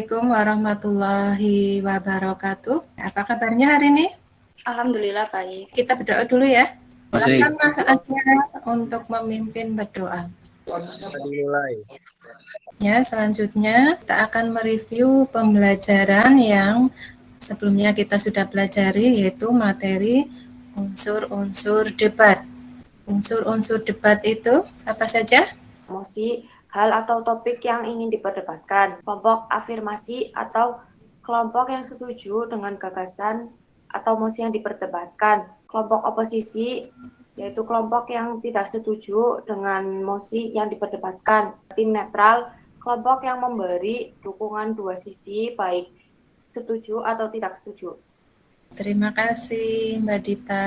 Assalamualaikum warahmatullahi wabarakatuh. Apa kabarnya hari ini? Alhamdulillah baik. Kita berdoa dulu ya. Masih. Silakan Mas Aja untuk memimpin berdoa. Dimulai. Ya, selanjutnya kita akan mereview pembelajaran yang sebelumnya kita sudah pelajari, yaitu materi unsur-unsur debat. Unsur-unsur debat itu apa saja? Emosi, hal atau topik yang ingin diperdebatkan, kelompok afirmasi atau kelompok yang setuju dengan gagasan atau mosi yang diperdebatkan, kelompok oposisi, yaitu kelompok yang tidak setuju dengan mosi yang diperdebatkan, tim netral, kelompok yang memberi dukungan dua sisi, baik setuju atau tidak setuju. Terima kasih Mbak Dita.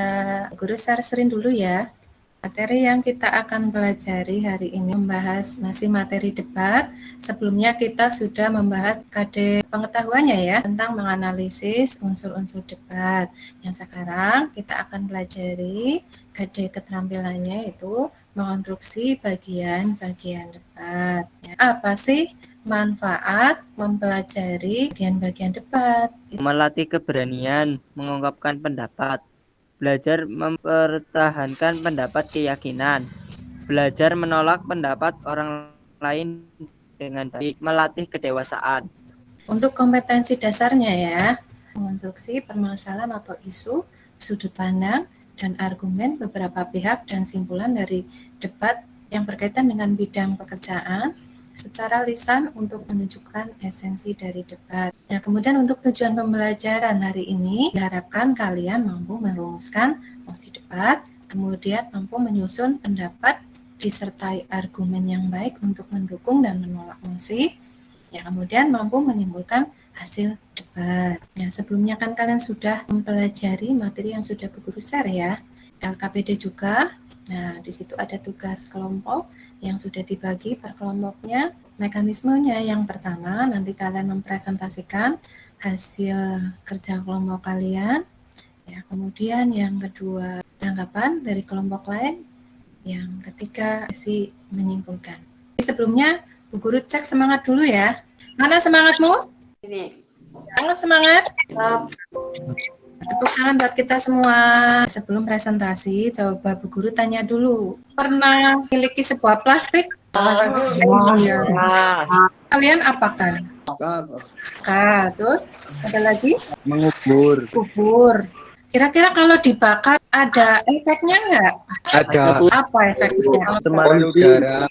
Guru sharing dulu ya. Materi yang kita akan pelajari hari ini membahas masih materi debat. Sebelumnya kita sudah membahas KD pengetahuannya ya tentang menganalisis unsur-unsur debat. Yang sekarang kita akan pelajari KD keterampilannya itu mengonstruksi bagian-bagian debat. Apa sih manfaat mempelajari bagian-bagian debat? Melatih keberanian mengungkapkan pendapat, belajar mempertahankan pendapat keyakinan, belajar menolak pendapat orang lain dengan baik, melatih kedewasaan. Untuk kompetensi dasarnya ya, mengonstruksi permasalahan atau isu, sudut pandang, dan argumen beberapa pihak dan simpulan dari debat yang berkaitan dengan bidang pekerjaan secara lisan untuk menunjukkan esensi dari debat. Nah, kemudian untuk tujuan pembelajaran hari ini, diharapkan kalian mampu merumuskan mosi debat, kemudian mampu menyusun pendapat disertai argumen yang baik untuk mendukung dan menolak mosi, ya, kemudian mampu menimbulkan hasil debat. Ya, sebelumnya kan kalian sudah mempelajari materi yang sudah Bu Guru share ya, LKPD juga. Nah, di situ ada tugas kelompok yang sudah dibagi per kelompoknya. Mekanismenya yang pertama, nanti kalian mempresentasikan hasil kerja kelompok kalian. Ya, kemudian yang kedua, tanggapan dari kelompok lain. Yang ketiga, sesi menyimpulkan. Sebelumnya, Bu Guru cek semangat dulu ya. Mana semangatmu? Ini. Anggap semangat. Tepuk tangan buat kita semua. Sebelum presentasi, coba Bu Guru tanya dulu. Pernah memiliki sebuah plastik? Iya. Kalian apakan? Terus ada lagi? Mengubur. Kubur. Kira-kira kalau dibakar ada efeknya nggak? Ada. Apa efeknya? Cemaran udara.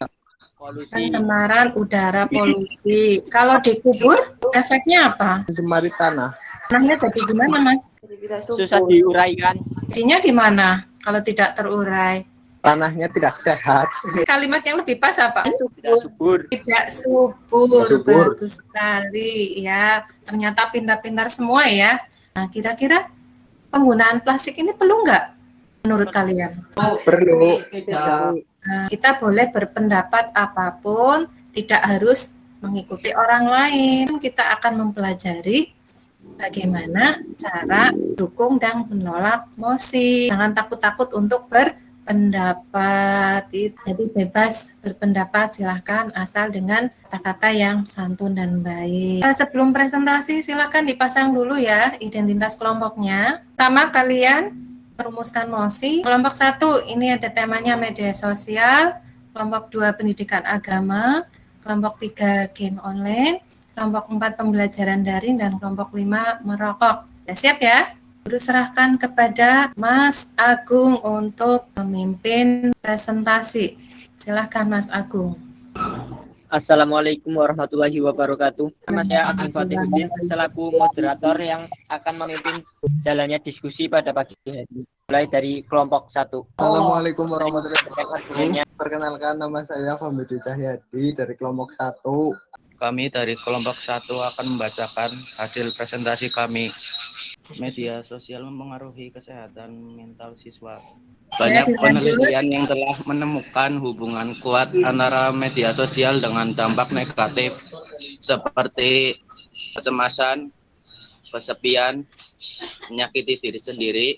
Polusi. Pencemaran udara, polusi. Kalau dikubur, efeknya apa? Mencemari tanah. Tanahnya jadi gimana, Mas? Jadi tidak subur. Susah diuraikan. Jadinya gimana kalau tidak terurai? Tanahnya tidak sehat. Kalimat yang lebih pas apa? Tidak subur. Tidak subur. Subur. Bagus sekali ya. Ternyata pintar-pintar semua ya. Nah, kira-kira penggunaan plastik ini perlu nggak menurut kalian? Perlu. Nah, kita boleh berpendapat apapun, tidak harus mengikuti orang lain. Kita akan mempelajari bagaimana cara dukung dan menolak mosi. Jangan takut-takut untuk berpendapat. Jadi bebas berpendapat, silahkan asal dengan kata-kata yang santun dan baik. Sebelum presentasi, silahkan dipasang dulu ya identitas kelompoknya. Pertama, kalian merumuskan mosi. Kelompok 1 ini ada temanya media sosial, kelompok 2 pendidikan agama, kelompok 3 game online, kelompok 4 pembelajaran daring, dan kelompok 5 merokok. Sudah siap ya? Guru serahkan kepada Mas Agung untuk memimpin presentasi. Silahkan Mas Agung. Assalamualaikum warahmatullahi wabarakatuh. Saya Agung Fatihuddin selaku moderator yang akan memimpin jalannya diskusi pada pagi hari. Mulai dari kelompok 1. Assalamualaikum warahmatullahi wabarakatuh. Perkenalkan, nama saya Fahmi Cahyadi dari kelompok 1. Kami dari kelompok 1 akan membacakan hasil presentasi kami. Media sosial mempengaruhi kesehatan mental siswa. Banyak penelitian yang telah menemukan hubungan kuat antara media sosial dengan dampak negatif seperti kecemasan, kesepian, menyakiti diri sendiri,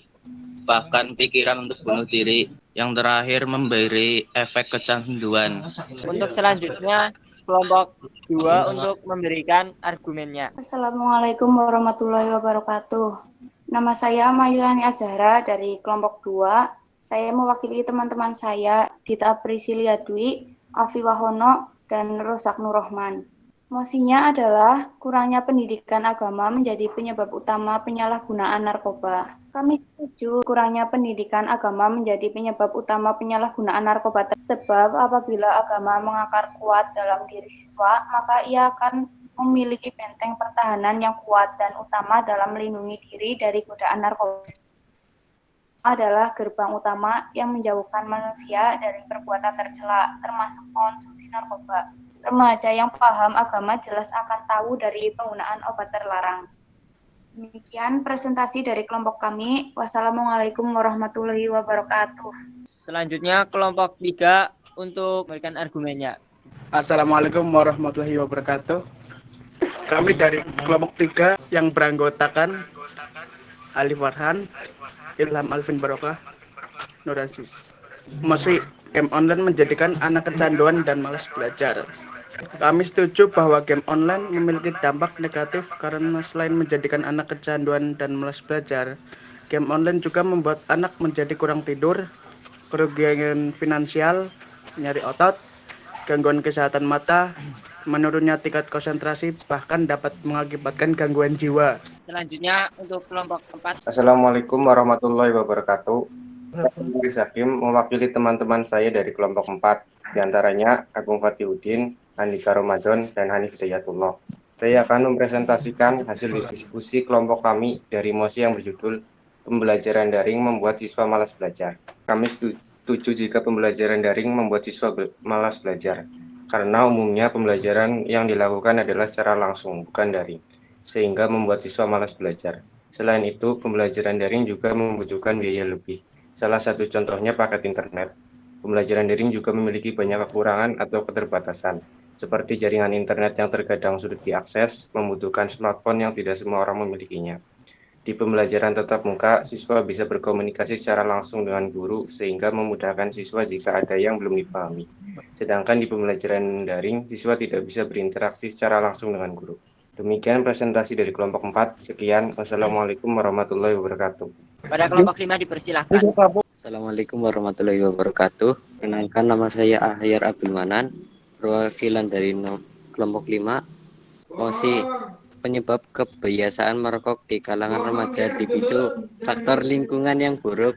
bahkan pikiran untuk bunuh diri. Yang terakhir memberi efek kecanduan. Untuk selanjutnya kelompok 2 untuk memberikan argumennya. Assalamualaikum warahmatullahi wabarakatuh. Nama saya Mailani Azhara dari kelompok 2. Saya mewakili teman-teman saya, Dita Priscilia Dwi, Afi Wahono, dan Rosak Nurrohman. Mosinya adalah kurangnya pendidikan agama menjadi penyebab utama penyalahgunaan narkoba. Kami setuju kurangnya pendidikan agama menjadi penyebab utama penyalahgunaan narkoba, sebab apabila agama mengakar kuat dalam diri siswa, maka ia akan memiliki benteng pertahanan yang kuat dan utama dalam melindungi diri dari godaan narkoba. Adalah gerbang utama yang menjauhkan manusia dari perbuatan tercela, termasuk konsumsi narkoba. Remaja yang paham agama jelas akan tahu dari penggunaan obat terlarang. Demikian presentasi dari kelompok kami. Wassalamualaikum warahmatullahi wabarakatuh. Selanjutnya kelompok 3 untuk memberikan argumennya. Assalamualaikum warahmatullahi wabarakatuh. Kami dari kelompok 3 yang beranggotakan Ali Farhan, Ilham Alvin Barokah, Nur Aziz. Masih game online menjadikan anak kecanduan dan malas belajar. Kami setuju bahwa game online memiliki dampak negatif karena selain menjadikan anak kecanduan dan malas belajar, game online juga membuat anak menjadi kurang tidur, kerugian finansial, nyeri otot, gangguan kesehatan mata, menurunnya tingkat konsentrasi, bahkan dapat mengakibatkan gangguan jiwa. Selanjutnya untuk kelompok 4. Assalamualaikum warahmatullahi wabarakatuh. Saya Idris Hakim mewakili teman-teman saya dari kelompok 4, diantaranya Agung Fatihudin, Andika Ramadan, dan Hanif Hidayatullah. Saya akan mempresentasikan hasil diskusi kelompok kami dari mosi yang berjudul Pembelajaran Daring Membuat Siswa Malas Belajar. Kami setuju jika pembelajaran daring membuat siswa malas belajar, karena umumnya pembelajaran yang dilakukan adalah secara langsung, bukan daring, sehingga membuat siswa malas belajar. Selain itu, pembelajaran daring juga membutuhkan biaya lebih. Salah satu contohnya paket internet. Pembelajaran daring juga memiliki banyak kekurangan atau keterbatasan, seperti jaringan internet yang terkadang sulit diakses, membutuhkan smartphone yang tidak semua orang memilikinya. Di pembelajaran tatap muka, siswa bisa berkomunikasi secara langsung dengan guru, sehingga memudahkan siswa jika ada yang belum dipahami. Sedangkan di pembelajaran daring, siswa tidak bisa berinteraksi secara langsung dengan guru. Demikian presentasi dari kelompok 4. Sekian. Wassalamualaikum warahmatullahi wabarakatuh. Pada kelompok 5 dipersilahkan. Assalamualaikum warahmatullahi wabarakatuh. Perkenalkan, nama saya Ahyar Abdul Manan, perwakilan dari kelompok 5. Mosi penyebab kebiasaan merokok di kalangan remaja dipicu faktor lingkungan yang buruk.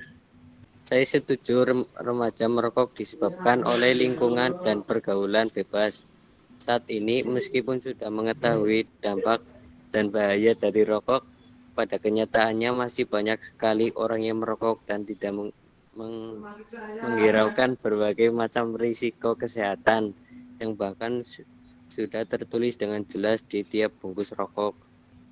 Saya setuju remaja merokok disebabkan oleh lingkungan dan pergaulan bebas. Saat ini, meskipun sudah mengetahui dampak dan bahaya dari rokok, pada kenyataannya masih banyak sekali orang yang merokok dan tidak menghiraukan berbagai macam risiko kesehatan yang bahkan sudah tertulis dengan jelas di tiap bungkus rokok.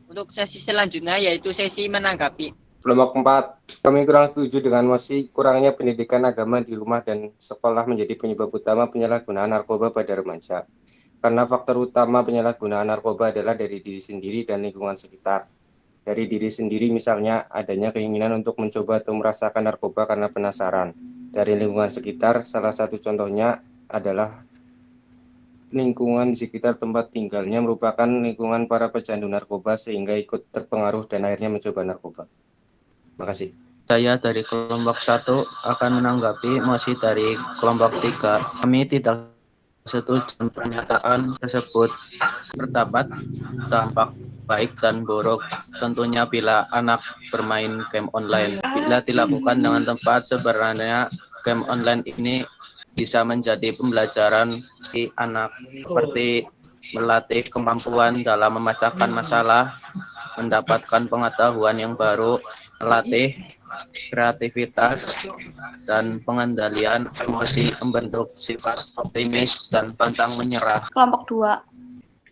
Untuk sesi selanjutnya yaitu sesi menanggapi. Kelompok 4. Kami kurang setuju dengan mosi kurangnya pendidikan agama di rumah dan sekolah menjadi penyebab utama penyalahgunaan narkoba pada remaja. Karena faktor utama penyalahgunaan narkoba adalah dari diri sendiri dan lingkungan sekitar. Dari diri sendiri misalnya adanya keinginan untuk mencoba atau merasakan narkoba karena penasaran. Dari lingkungan sekitar, salah satu contohnya adalah lingkungan di sekitar tempat tinggalnya merupakan lingkungan para pecandu narkoba sehingga ikut terpengaruh dan akhirnya mencoba narkoba. Terima kasih. Saya dari kelompok 1 akan menanggapi mosi dari kelompok 3. Kami tidak setuju dengan pernyataan tersebut. Terdapat dampak baik dan buruk tentunya bila anak bermain game online. Bila dilakukan dengan tepat, sebenarnya game online ini bisa menjadi pembelajaran di anak, seperti melatih kemampuan dalam memecahkan masalah, mendapatkan pengetahuan yang baru, melatih kreativitas dan pengendalian emosi, membentuk sifat optimis dan pantang menyerah. Kelompok 2.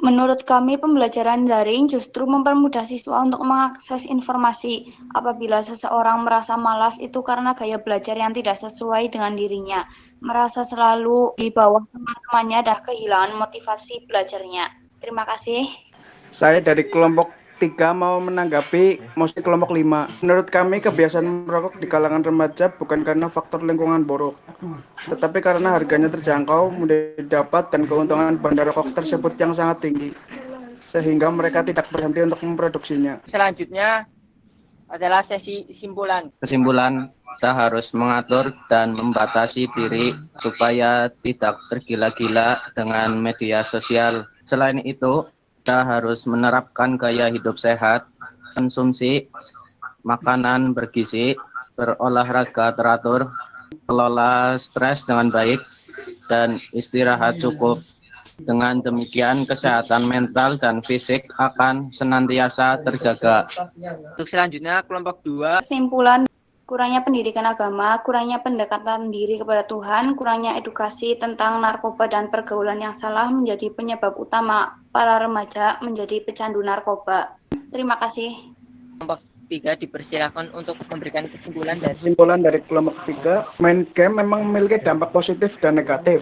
Menurut kami, pembelajaran daring justru mempermudah siswa untuk mengakses informasi. Apabila seseorang merasa malas, itu karena gaya belajar yang tidak sesuai dengan dirinya. Merasa selalu di bawah teman-temannya dan kehilangan motivasi belajarnya. Terima kasih. Saya dari kelompok 3 mau menanggapi mosi kelompok 5. Menurut kami kebiasaan merokok di kalangan remaja bukan karena faktor lingkungan buruk, tetapi karena harganya terjangkau, mudah didapat, dan keuntungan bandar rokok tersebut yang sangat tinggi, sehingga mereka tidak berhenti untuk memproduksinya. Selanjutnya adalah sesi simpulan. Kesimpulan, kita harus mengatur dan membatasi diri supaya tidak tergila-gila dengan media sosial. Selain itu, kita harus menerapkan gaya hidup sehat, konsumsi makanan bergizi, berolahraga teratur, kelola stres dengan baik, dan istirahat cukup. Dengan demikian, kesehatan mental dan fisik akan senantiasa terjaga. Untuk selanjutnya, kelompok 2. Kesimpulan, kurangnya pendidikan agama, kurangnya pendekatan diri kepada Tuhan, kurangnya edukasi tentang narkoba dan pergaulan yang salah menjadi penyebab utama para remaja menjadi pecandu narkoba. Terima kasih. Kelompok 3 dipersilakan untuk memberikan kesimpulan dari Kesimpulan dari kelompok 3, main game memang memiliki dampak positif dan negatif.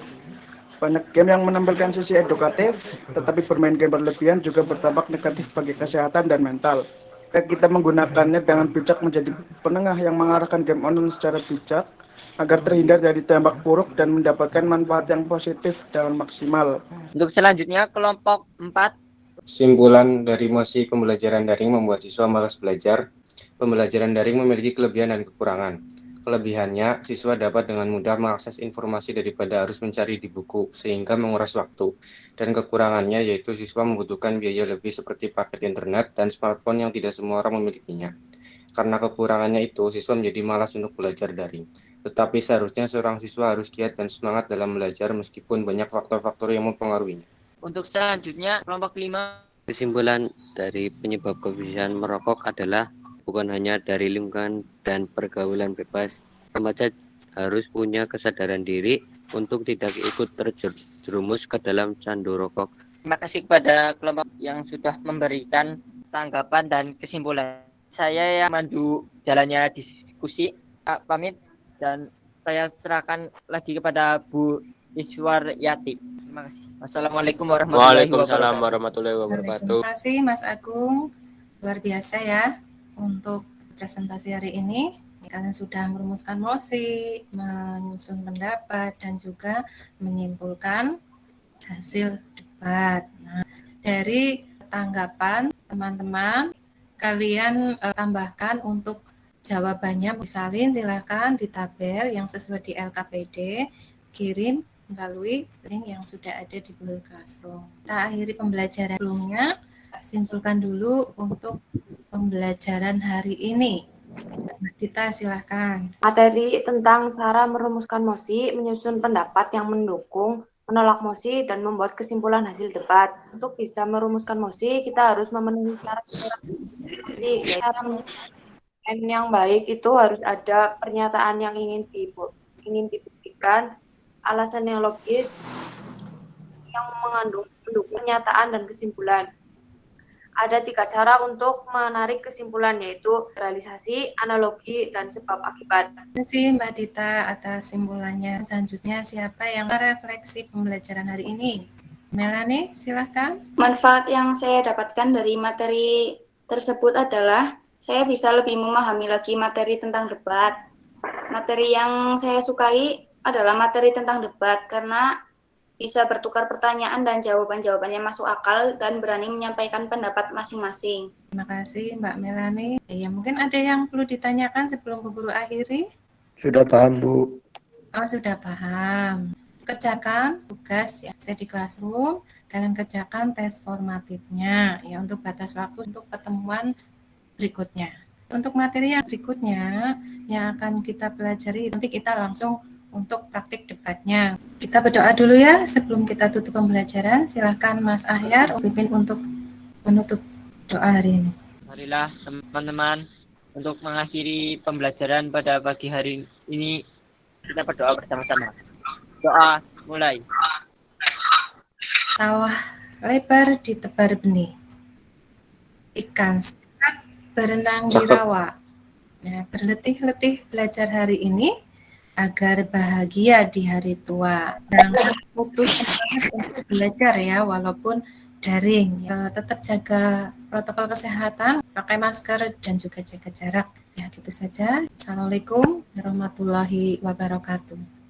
Banyak game yang menampilkan sisi edukatif, tetapi bermain game berlebihan juga berdampak negatif bagi kesehatan dan mental. Kita menggunakannya dengan bijak menjadi penengah yang mengarahkan game online secara bijak, agar terhindar dari dampak buruk dan mendapatkan manfaat yang positif dan maksimal. Untuk selanjutnya, kelompok 4. Kesimpulan dari mosi pembelajaran daring membuat siswa malas belajar. Pembelajaran daring memiliki kelebihan dan kekurangan. Kelebihannya, siswa dapat dengan mudah mengakses informasi daripada harus mencari di buku, sehingga menguras waktu. Dan kekurangannya yaitu siswa membutuhkan biaya lebih seperti paket internet dan smartphone yang tidak semua orang memilikinya. Karena kekurangannya itu, siswa menjadi malas untuk belajar daring. Tetapi seharusnya seorang siswa harus giat dan semangat dalam belajar meskipun banyak faktor-faktor yang mempengaruhinya. Untuk selanjutnya, kelompok 5. Kesimpulan dari penyebab kebiasaan merokok adalah bukan hanya dari lingkungan dan pergaulan bebas. Remaja harus punya kesadaran diri untuk tidak ikut terjerumus ke dalam candu rokok. Terima kasih kepada kelompok yang sudah memberikan tanggapan dan kesimpulan. Saya yang mandu jalannya diskusi, pamit, dan saya serahkan lagi kepada Bu Iswaryati. Terima kasih. Wassalamualaikum warahmatullahi wabarakatuh. Waalaikumsalam warahmatullahi wabarakatuh. Terima kasih Mas Agung, luar biasa ya untuk presentasi hari ini. Kalian sudah merumuskan mosi, menyusun pendapat, dan juga menyimpulkan hasil debat. Nah, dari tanggapan teman-teman, kalian tambahkan untuk jawabannya, disalin silakan di tabel yang sesuai di LKPD, kirim melalui link yang sudah ada di Google Classroom. Kita akhiri pembelajaran sebelumnya, simpulkan dulu untuk pembelajaran hari ini. Mbak Dita, silakan. Materi tentang cara merumuskan mosi, menyusun pendapat yang mendukung, menolak mosi, dan membuat kesimpulan hasil debat. Untuk bisa merumuskan mosi, kita harus memenuhi syarat mosi. Cara yang baik itu harus ada pernyataan yang ingin dibuktikan, alasan yang logis, yang mengandung pernyataan dan kesimpulan. Ada 3 cara untuk menarik kesimpulan, yaitu realisasi, analogi, dan sebab akibat. Terima kasih Mbak Dita atas simpulannya. Selanjutnya siapa yang merefleksi pembelajaran hari ini? Melanie, silahkan. Manfaat yang saya dapatkan dari materi tersebut adalah saya bisa lebih memahami lagi materi tentang debat. Materi yang saya sukai adalah materi tentang debat karena bisa bertukar pertanyaan dan jawaban-jawabannya masuk akal dan berani menyampaikan pendapat masing-masing. Terima kasih Mbak Melanie. Ya, mungkin ada yang perlu ditanyakan sebelum keburu akhiri? Sudah paham, Bu. Oh, sudah paham. Kerjakan tugas yang saya di Classroom, kalian kerjakan tes formatifnya ya untuk batas waktu untuk pertemuan berikutnya. Untuk materi yang berikutnya yang akan kita pelajari, nanti kita langsung untuk praktik debatnya. Kita berdoa dulu ya sebelum kita tutup pembelajaran. Silakan Mas Ahyar pimpin untuk menutup doa hari ini. Marilah teman-teman untuk mengakhiri pembelajaran pada pagi hari ini kita berdoa bersama-sama. Doa mulai. Sawah lebar ditebar benih, ikan sehat berenang di rawa. Nah, berletih-letih belajar hari ini agar bahagia di hari tua. Jangan putus semangat untuk belajar ya, walaupun daring. Tetap jaga protokol kesehatan, pakai masker dan juga jaga jarak. Ya, gitu saja. Assalamualaikum warahmatullahi wabarakatuh.